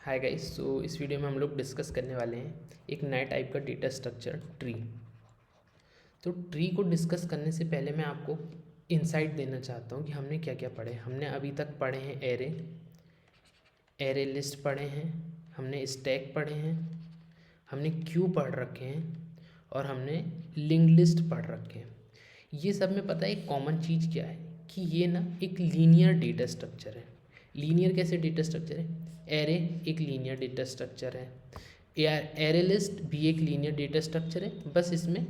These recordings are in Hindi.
Hi guys. सो इस वीडियो में हम लोग डिस्कस करने वाले हैं एक नया टाइप का डेटा स्ट्रक्चर ट्री। तो ट्री को डिस्कस करने से पहले मैं आपको इंसाइट देना चाहता हूँ कि हमने क्या क्या पढ़े। हमने अभी तक पढ़े हैं एरे लिस्ट पढ़े हैं, हमने स्टैक पढ़े हैं, हमने क्यू पढ़ रखे हैं और हमने लिंक लिस्ट पढ़ रखे हैं। ये सब में पता है एक कॉमन चीज़ क्या है कि ये ना एक लीनियर डेटा स्ट्रक्चर है। लीनियर कैसे डेटा स्ट्रक्चर है? एरे एक लीनियर डेटा स्ट्रक्चर है, एरे लिस्ट भी एक लीनियर डेटा स्ट्रक्चर है, बस इसमें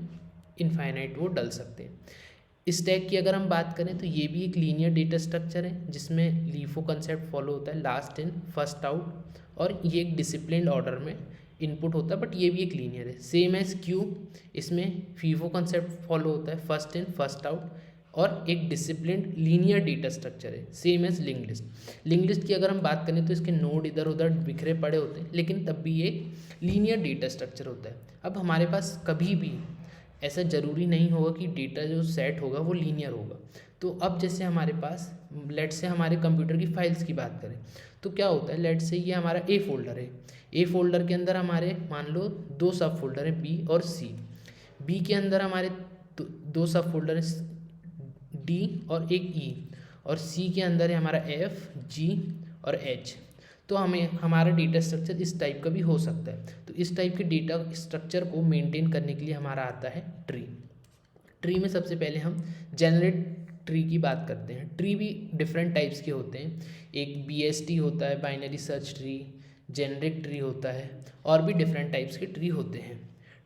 इनफाइनाइट वो डल सकते हैं। स्टैक की अगर हम बात करें तो ये भी एक लीनियर डेटा स्ट्रक्चर है जिसमें लीफो कंसेप्ट फॉलो होता है, लास्ट इन फर्स्ट आउट, और ये एक डिसिप्लिन्ड ऑर्डर में इनपुट होता है, बट ये भी एक लीनियर है। सेम एज क्यू, इसमें फीफो कंसेप्ट फॉलो होता है, फर्स्ट इन फर्स्ट आउट, और एक डिसिप्लिन्ड लीनियर डेटा स्ट्रक्चर है। Same as link list. Link list की अगर हम बात करें तो इसके नोड इधर उधर बिखरे पड़े होते हैं, लेकिन तब भी एक लीनियर डेटा स्ट्रक्चर होता है। अब हमारे पास कभी भी ऐसा ज़रूरी नहीं होगा कि डेटा जो सेट होगा वो लीनियर होगा। तो अब जैसे हमारे पास लेट से हमारे कंप्यूटर की फाइल्स की बात करें तो क्या होता है, लेट से ये हमारा ए फोल्डर है। ए फोल्डर के अंदर हमारे मान लो दो सब फोल्डर हैं, बी और सी। बी के अंदर हमारे दो सब फोल्डर हैं, डी और एक ई, और सी के अंदर है हमारा एफ, जी और एच। तो हमें हमारा डेटा स्ट्रक्चर इस टाइप का भी हो सकता है। तो इस टाइप के डेटा स्ट्रक्चर को मेंटेन करने के लिए हमारा आता है ट्री। ट्री में सबसे पहले हम जनरेट ट्री की बात करते हैं। ट्री भी डिफरेंट टाइप्स के होते हैं। एक बीएसटी होता है, binary search tree, generic tree होता है, और भी डिफरेंट टाइप्स के ट्री होते हैं।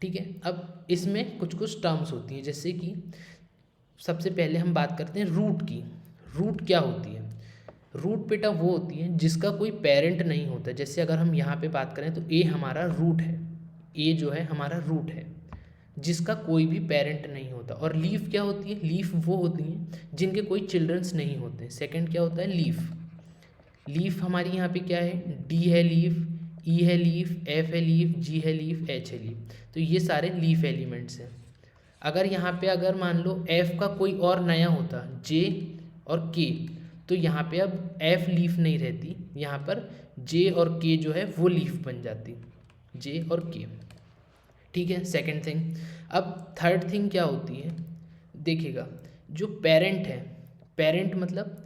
ठीक है, अब इसमें कुछ कुछ टर्म्स होती हैं, जैसे कि सबसे पहले हम बात करते हैं रूट की। रूट क्या होती है? रूट बेटा वो होती है जिसका कोई पेरेंट नहीं होता। जैसे अगर हम यहाँ पे बात करें तो ए हमारा रूट है, ए जो है हमारा रूट है जिसका कोई भी पेरेंट नहीं होता। और लीफ क्या होती है? लीफ वो होती हैं जिनके कोई चिल्ड्रंस नहीं होते। सेकंड क्या होता है? लीफ। लीफ हमारी यहाँ पे क्या है? डी है लीफ, ई है लीफ, एफ है लीफ, जी है लीफ, एच है लीफ। तो ये सारे लीफ एलिमेंट्स हैं। अगर यहाँ पे अगर मान लो एफ का कोई और नया होता, जे और के, तो यहाँ पे अब एफ लीफ नहीं रहती, यहाँ पर जे और के जो है वो लीफ बन जाती, जे और के। ठीक है, सेकंड थिंग। अब थर्ड थिंग क्या होती है, देखिएगा जो पेरेंट है, पेरेंट मतलब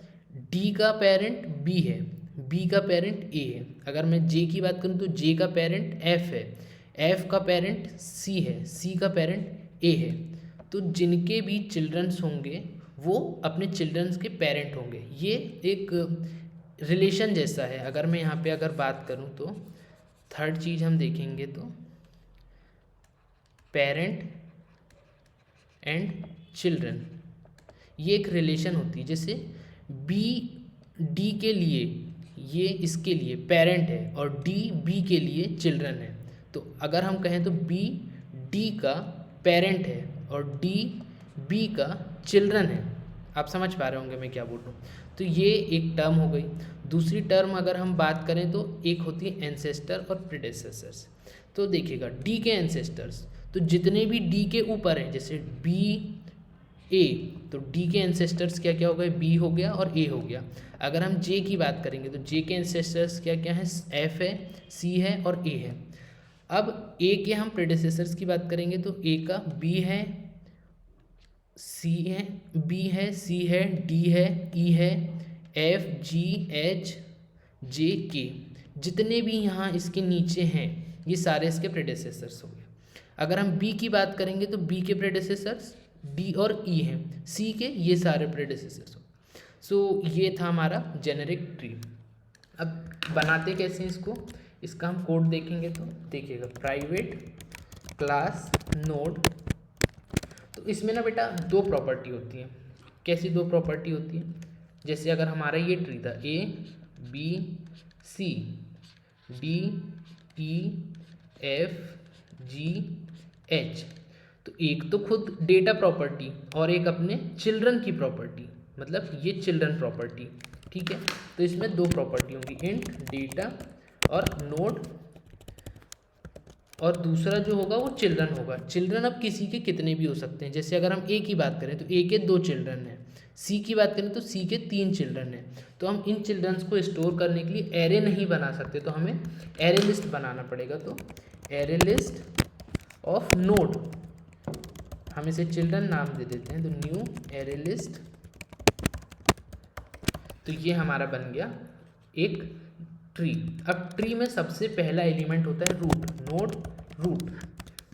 डी का पेरेंट बी है, बी का पेरेंट ए है। अगर मैं जे की बात करूँ तो जे का पेरेंट एफ है, एफ का पेरेंट सी है, सी का पेरेंट ए है। तो जिनके भी चिल्ड्रंस होंगे वो अपने चिल्ड्रंस के पेरेंट होंगे। ये एक रिलेशन जैसा है। अगर मैं यहाँ पे अगर बात करूँ तो थर्ड चीज़ हम देखेंगे तो पेरेंट एंड चिल्ड्रन, ये एक रिलेशन होती है। जैसे बी डी के लिए, ये इसके लिए पेरेंट है, और डी बी के लिए चिल्ड्रन है। तो अगर हम कहें तो बी डी का पेरेंट है और डी बी का चिल्ड्रन है। आप समझ पा रहे होंगे मैं क्या बोल रहा हूँ। तो ये एक टर्म हो गई। दूसरी टर्म अगर हम बात करें तो एक होती है एंसेस्टर और प्रेडेसेसर्स। तो देखिएगा डी के एंसेस्टर्स, तो जितने भी डी के ऊपर हैं, जैसे बी ए, तो डी के एंसेस्टर्स क्या क्या हो गए? बी हो गया और ए हो गया। अगर हम जे की बात करेंगे तो जे के एंसेस्टर्स क्या क्या है? एफ है, सी है और ए है। अब ए के हम प्रेडेसेसर्स की बात करेंगे तो ए का बी है, सी है, बी है, सी है, डी है, ई है, एफ, जी, एच, जे, के। जितने भी यहाँ इसके नीचे हैं ये सारे इसके प्रेडेसेसर्स हो गए। अगर हम बी की बात करेंगे तो बी के प्रेडेसेसर्स डी और ई हैं, सी के ये सारे प्रेडेसेसर्स हो। सो ये था हमारा जेनेरिक ट्री। अब बनाते कैसे हैं इसको, इसका हम कोड देखेंगे तो देखिएगा, प्राइवेट क्लास नोड। तो इसमें ना बेटा दो प्रॉपर्टी होती हैं। कैसी दो प्रॉपर्टी होती है? जैसे अगर हमारा ये ट्री था A B C D E F G H, तो एक तो खुद डेटा प्रॉपर्टी और एक अपने चिल्ड्रन की प्रॉपर्टी, मतलब ये चिल्ड्रन प्रॉपर्टी। ठीक है, तो इसमें दो प्रॉपर्टी होंगी, इंट डेटा और नोड और दूसरा जो होगा वो चिल्ड्रन होगा। चिल्ड्रन अब किसी के कितने भी हो सकते हैं, जैसे अगर हम ए की बात करें तो ए के 2 चिल्ड्रन हैं, सी की बात करें तो सी के 3 चिल्ड्रन हैं। तो हम इन चिल्ड्रंस को स्टोर करने के लिए एरे नहीं बना सकते, तो हमें एरे लिस्ट बनाना पड़ेगा। तो एरे लिस्ट ऑफ नोड, हम इसे चिल्ड्रन नाम दे देते हैं, तो न्यू एरे लिस्ट। तो ये हमारा बन गया एक ट्री। अब ट्री में सबसे पहला एलिमेंट होता है रूट, नोड रूट।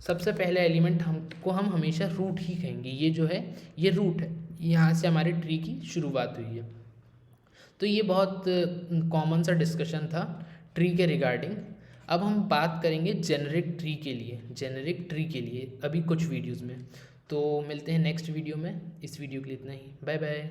सबसे पहला एलिमेंट हम हमेशा रूट ही कहेंगे। ये जो है ये रूट है, यहाँ से हमारे ट्री की शुरुआत हुई है। तो ये बहुत कॉमन सा डिस्कशन था ट्री के रिगार्डिंग। अब हम बात करेंगे जेनरिक ट्री के लिए अभी कुछ वीडियोज़ में। तो मिलते हैं नेक्स्ट वीडियो में। इस वीडियो के लिए इतना ही, बाय बाय।